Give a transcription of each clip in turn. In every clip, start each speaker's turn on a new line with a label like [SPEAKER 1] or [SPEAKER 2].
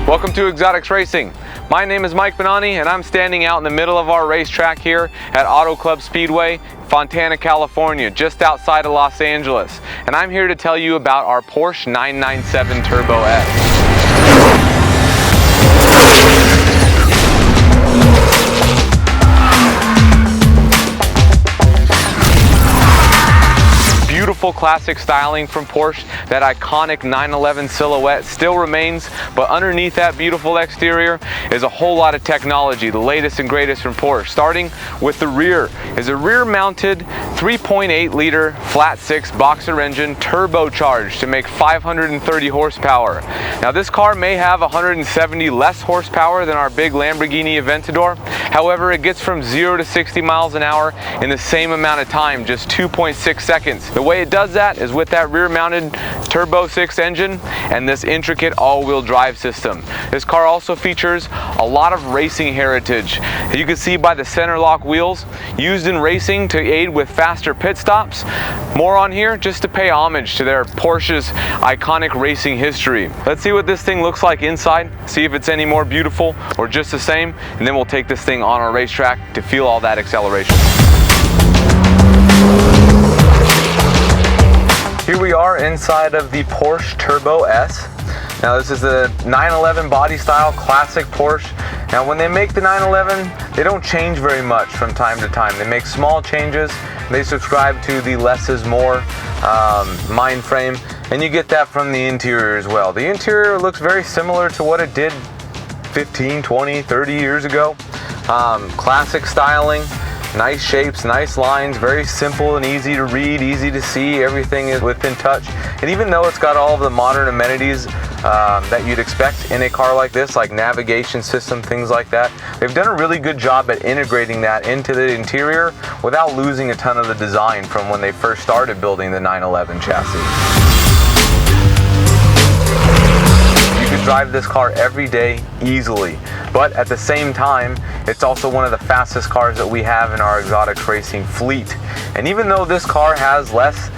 [SPEAKER 1] Welcome to Exotics Racing. My name is Mike Benani and I'm standing out in the middle of our racetrack here at Auto Club Speedway, Fontana, California, just outside of Los Angeles. And I'm here to tell you about our Porsche 997 Turbo S. Beautiful classic styling from Porsche. That iconic 911 silhouette still remains, but underneath that beautiful exterior is a whole lot of technology, the latest and greatest from Porsche. Starting with the rear is a rear-mounted 3.8 liter flat six boxer engine, turbocharged to make 530 horsepower. Now this car may have 170 less horsepower than our big Lamborghini Aventador. However, it gets from 0 to 60 miles an hour in the same amount of time, just 2.6 seconds. The way it does that is with that rear-mounted Turbo 6 engine and this intricate all-wheel drive system. This car also features a lot of racing heritage. You can see by the center lock wheels used in racing to aid with faster pit stops. More on here just to pay homage to their Porsche's iconic racing history. Let's see what this thing looks like inside, see if it's any more beautiful or just the same, and then we'll take this thing on our racetrack to feel all that acceleration. Here we are inside of the Porsche Turbo S. Now this is a 911 body style, classic Porsche. Now when they make the 911, they don't change very much from time to time. They make small changes. They subscribe to the less is more mind frame, and you get that from the interior as well. The interior looks very similar to what it did 15, 20, 30 years ago. Classic styling. Nice shapes, nice lines, very simple and easy to read, easy to see. Everything is within touch. And even though it's got all of the modern amenities that you'd expect in a car like this, like navigation system, things like that, they've done a really good job at integrating that into the interior without losing a ton of the design from when they first started building the 911 chassis. Drive this car every day easily, but at the same time it's also one of the fastest cars that we have in our Exotics Racing fleet. And even though this car has less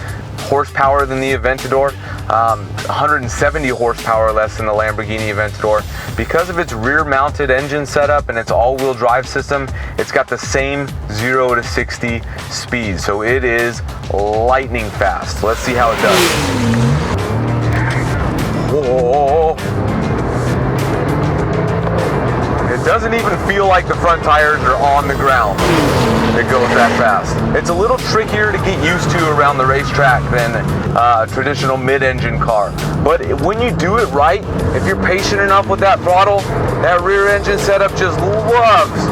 [SPEAKER 1] horsepower than the Aventador, 170 horsepower less than the Lamborghini Aventador, because of its rear mounted engine setup and its all-wheel drive system, it's got the same 0 to 60 speed, so it is lightning fast. Let's see how it does. Whoa. It doesn't even feel like the front tires are on the ground. It goes that fast. It's a little trickier to get used to around the racetrack than a traditional mid-engine car. But when you do it right, if you're patient enough with that throttle, that rear engine setup just loves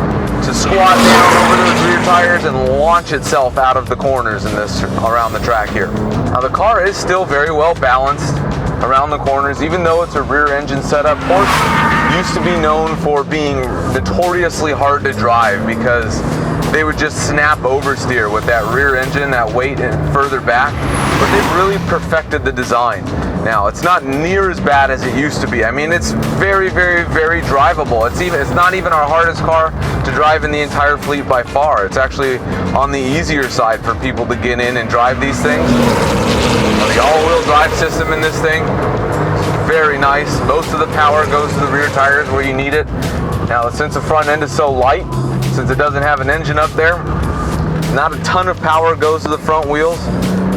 [SPEAKER 1] to squat down over those rear tires and launch itself out of the corners in this around the track here. Now the car is still very well balanced around the corners, even though it's a rear engine setup. Porsche used to be known for being notoriously hard to drive because they would just snap oversteer with that rear engine, that weight and further back, but they've really perfected the design. Now it's not near as bad as it used to be. I mean, it's very, very, very drivable. It's not even our hardest car to drive in the entire fleet by far. It's actually on the easier side for people to get in and drive these things. The all-wheel drive system in this thing is very nice. Most of the power goes to the rear tires where you need it. Now, since the front end is so light, since it doesn't have an engine up there, not a ton of power goes to the front wheels.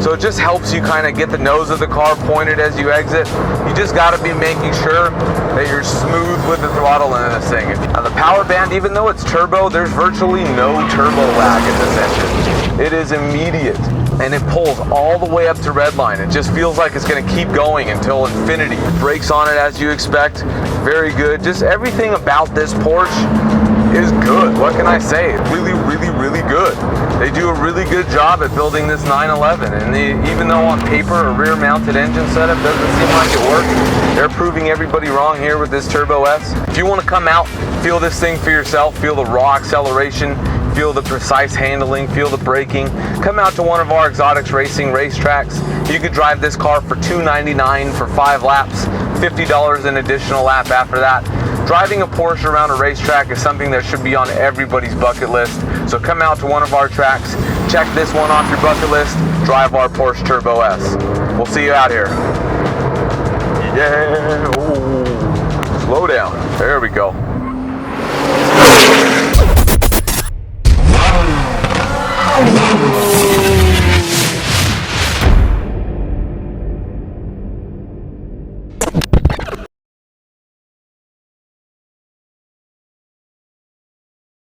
[SPEAKER 1] So it just helps you kind of get the nose of the car pointed as you exit. You just got to be making sure that you're smooth with the throttle in this thing. Now the power band, even though it's turbo, there's virtually no turbo lag in this engine. It is immediate, and it pulls all the way up to redline. It just feels like it's going to keep going until infinity. Brakes on it as you expect, very good. Just everything about this Porsche is good. What can I say? Really, really, really good. They do a really good job at building this 911, and even though on paper a rear-mounted engine setup doesn't seem like it works, they're proving everybody wrong here with this Turbo S. If you want to come out, feel this thing for yourself, feel the raw acceleration, feel the precise handling, feel the braking, come out to one of our Exotics Racing racetracks. You could drive this car for $299 for 5 laps, $50 an additional lap after that. Driving a Porsche around a racetrack is something that should be on everybody's bucket list. So come out to one of our tracks, check this one off your bucket list, drive our Porsche Turbo S. We'll see you out here. Yeah, ooh. Slow down. There we go.